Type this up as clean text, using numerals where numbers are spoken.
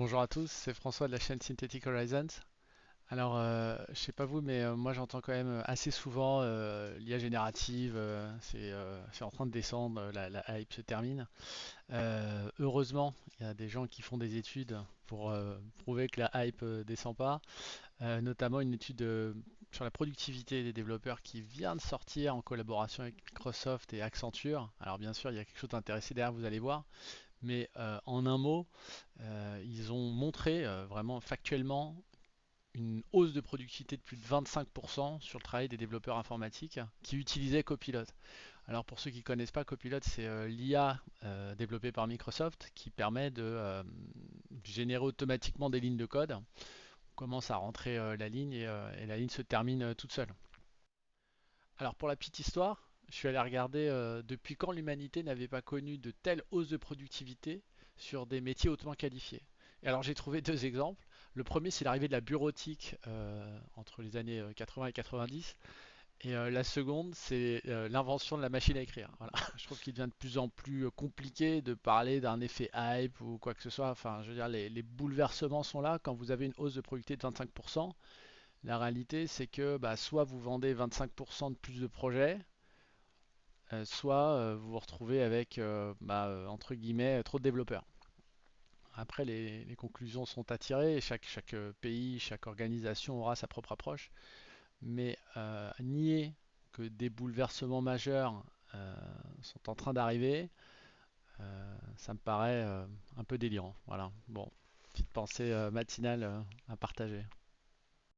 Bonjour à tous, c'est François de la chaîne Synthetic Horizons. Alors, je sais pas vous, mais moi j'entends quand même assez souvent l'IA générative, c'est en train de descendre, la hype se termine. Heureusement, il y a des gens qui font des études pour prouver que la hype descend pas, notamment une étude sur la productivité des développeurs qui vient de sortir en collaboration avec Microsoft et Accenture. Alors bien sûr, il y a quelque chose d'intéressant derrière, vous allez voir, mais en un mot, ils ont montré vraiment factuellement une hausse de productivité de plus de 25% sur le travail des développeurs informatiques qui utilisaient Copilot. Alors pour ceux qui ne connaissent pas, Copilot, c'est l'IA développée par Microsoft qui permet de générer automatiquement des lignes de code. On commence à rentrer la ligne et la ligne se termine toute seule. Alors pour la petite histoire, je suis allé regarder depuis quand l'humanité n'avait pas connu de telle hausse de productivité sur des métiers hautement qualifiés. Et alors j'ai trouvé deux exemples. Le premier, c'est l'arrivée de la bureautique entre les années 80 et 90. Et la seconde, c'est l'invention de la machine à écrire. Voilà. Je trouve qu'il devient de plus en plus compliqué de parler d'un effet hype ou quoi que ce soit. Enfin, je veux dire, les bouleversements sont là. Quand vous avez une hausse de productivité de 25%, la réalité, c'est que bah, soit vous vendez 25% de plus de projets, soit vous vous retrouvez avec, entre guillemets, trop de développeurs. Après, les conclusions sont à tirer. Chaque pays, chaque organisation aura sa propre approche. Mais nier que des bouleversements majeurs sont en train d'arriver, ça me paraît un peu délirant. Voilà. Bon, petite pensée matinale à partager.